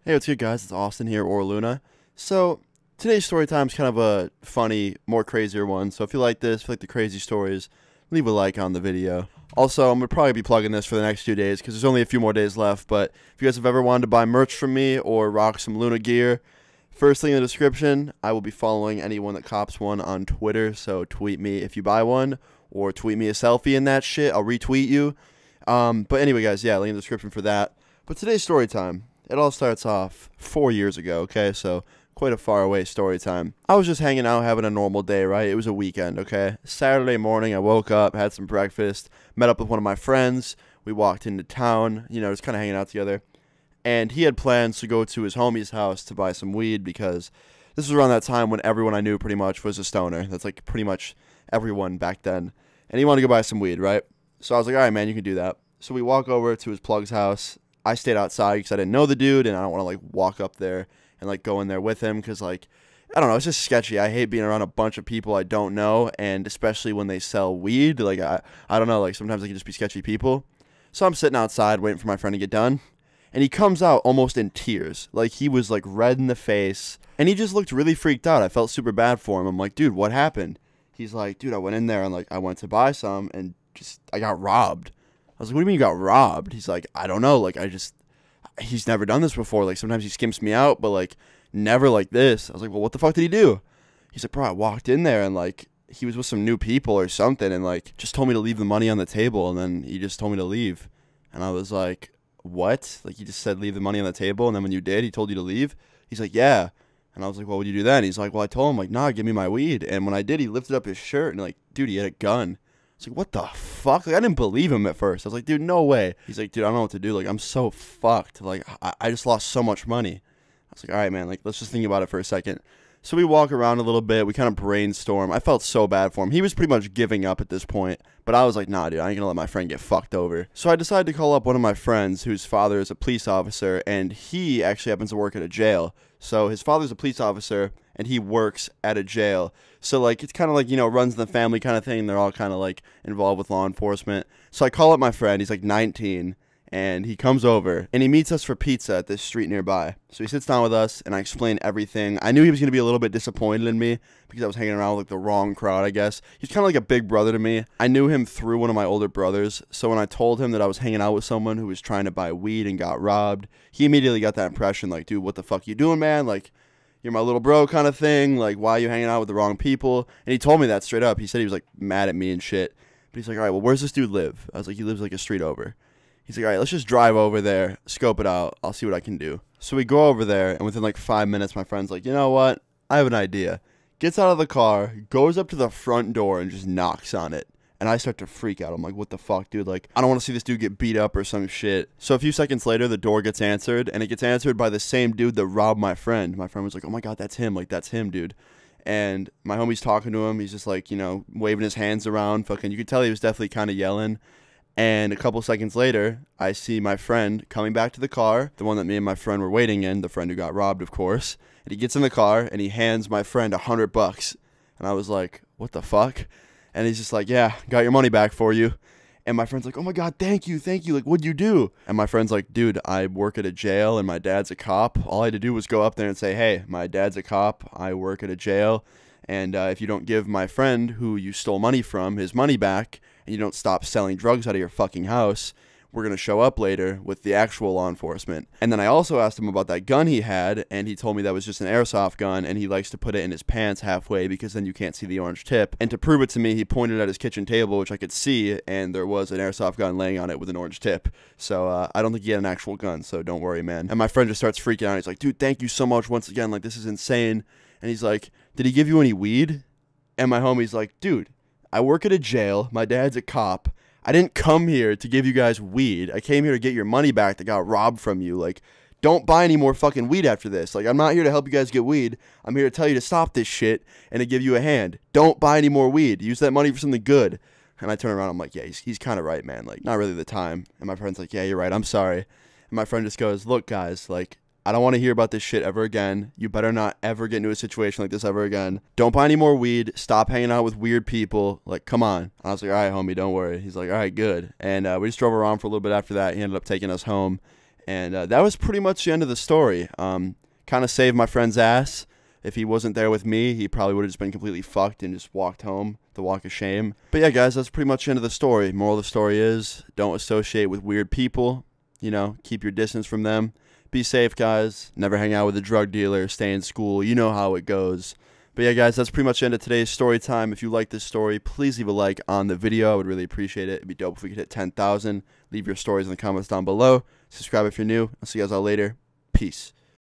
Hey, what's good, guys? It's Austin here, or Luna. So, today's story time is kind of a funny, more crazier one. So, if you like this, if you like the crazy stories, leave a like on the video. Also, I'm going to probably be plugging this for the next few days because there's only a few more days left. But if you guys have ever wanted to buy merch from me or rock some Luna gear, first thing in the description, I will be following anyone that cops one on Twitter. So, tweet me if you buy one or tweet me a selfie in that shit. I'll retweet you. But anyway, guys, yeah, link in the description for that. But today's story time. It all starts off 4 years ago, okay? So, quite a far away story time. I was just hanging out, having a normal day, right? It was a weekend, okay? Saturday morning, I woke up, had some breakfast, met up with one of my friends. We walked into town, just kind of hanging out together. And he had plans to go to his homie's house to buy some weed because this was around that time when everyone I knew pretty much was a stoner. That's like pretty much everyone back then. And he wanted to go buy some weed, right? So I was like, all right, man, you can do that. So we walk over to his plug's house. I stayed outside because I didn't know the dude, and I don't want to, walk up there and, go in there with him because, I don't know, it's just sketchy. I hate being around a bunch of people I don't know, and especially when they sell weed. I don't know, sometimes they can just be sketchy people. So I'm sitting outside waiting for my friend to get done, and he comes out almost in tears. He was, red in the face, and he just looked really freaked out. I felt super bad for him. I'm like, dude, what happened? He's like, dude, I went in there, and, I went to buy some, and I got robbed. I was like, what do you mean you got robbed? He's like, I don't know. He's never done this before. Sometimes he skimps me out, but, never like this. I was like, well, what the fuck did he do? He's like, bro, I walked in there, and, he was with some new people or something, and, just told me to leave the money on the table, and then he just told me to leave. And I was like, what? He just said leave the money on the table, and then when you did, he told you to leave? He's like, yeah. And I was like, what would you do then? He's like, well, I told him, nah, give me my weed. And when I did, he lifted up his shirt, and, dude, he had a gun. I was like, what the fuck? I didn't believe him at first. I was like, dude, no way. He's like, dude, I don't know what to do. I'm so fucked. I just lost so much money. I was like, all right, man, let's just think about it for a second. So we walk around a little bit. We kind of brainstorm. I felt so bad for him. He was pretty much giving up at this point. But I was like, nah, dude, I ain't gonna let my friend get fucked over. So I decided to call up one of my friends whose father is a police officer, and he actually happens to work at a jail. So his father's a police officer, and he works at a jail. So, it's kind of runs in the family kind of thing. They're all kind of, involved with law enforcement. So I call up my friend. He's, 19. And he comes over, and he meets us for pizza at this street nearby. So he sits down with us, and I explain everything. I knew he was going to be a little bit disappointed in me because I was hanging around with, the wrong crowd, I guess. He's kind of like a big brother to me. I knew him through one of my older brothers. So when I told him that I was hanging out with someone who was trying to buy weed and got robbed, he immediately got that impression, dude, what the fuck you doing, man? You're my little bro kind of thing. Why are you hanging out with the wrong people? And he told me that straight up. He said he was, mad at me and shit. But he's like, all right, well, where's this dude live? I was like, he lives, a street over. He's like, all right, let's just drive over there, scope it out. I'll see what I can do. So we go over there, and within 5 minutes, my friend's like, you know what? I have an idea. Gets out of the car, goes up to the front door, and just knocks on it. And I start to freak out. I'm like, what the fuck, dude? I don't want to see this dude get beat up or some shit. So a few seconds later, the door gets answered, and it gets answered by the same dude that robbed my friend. My friend was like, oh my God, that's him. That's him, dude. And my homie's talking to him. He's just waving his hands around. Fucking, you could tell he was definitely kind of yelling. And a couple seconds later, I see my friend coming back to the car, the one that me and my friend were waiting in, the friend who got robbed, of course. And he gets in the car, and he hands my friend $100. And I was like, what the fuck? And he's just like, yeah, got your money back for you. And my friend's like, oh my God, thank you. What'd you do? And my friend's like, dude, I work at a jail, and my dad's a cop. All I had to do was go up there and say, hey, my dad's a cop. I work at a jail. And if you don't give my friend who you stole money from his money back, and you don't stop selling drugs out of your fucking house, we're going to show up later with the actual law enforcement. And then I also asked him about that gun he had, and he told me that was just an airsoft gun, and he likes to put it in his pants halfway because then you can't see the orange tip. And to prove it to me, he pointed at his kitchen table, which I could see, and there was an airsoft gun laying on it with an orange tip. So I don't think he had an actual gun, so don't worry, man. And my friend just starts freaking out. He's like, dude, thank you so much once again. This is insane. And he's like, did he give you any weed? And my homie's like, dude, I work at a jail. My dad's a cop. I didn't come here to give you guys weed. I came here to get your money back that got robbed from you. Don't buy any more fucking weed after this. I'm not here to help you guys get weed. I'm here to tell you to stop this shit and to give you a hand. Don't buy any more weed. Use that money for something good. And I turn around. I'm like, yeah, he's kind of right, man. Not really the time. And my friend's like, yeah, you're right. I'm sorry. And my friend just goes, look, guys, I don't want to hear about this shit ever again. You better not ever get into a situation like this ever again. Don't buy any more weed. Stop hanging out with weird people. Come on. I was like, all right, homie, don't worry. He's like, all right, good. And we just drove around for a little bit after that. He ended up taking us home. And that was pretty much the end of the story. Kind of saved my friend's ass. If he wasn't there with me, he probably would have just been completely fucked and just walked home, the walk of shame. But yeah, guys, that's pretty much the end of the story. Moral of the story is, don't associate with weird people. You know, keep your distance from them. Be safe, guys. Never hang out with a drug dealer. Stay in school. You know how it goes. But yeah, guys, that's pretty much the end of today's story time. If you like this story, please leave a like on the video. I would really appreciate it. It'd be dope if we could hit 10,000. Leave your stories in the comments down below. Subscribe if you're new. I'll see you guys all later. Peace.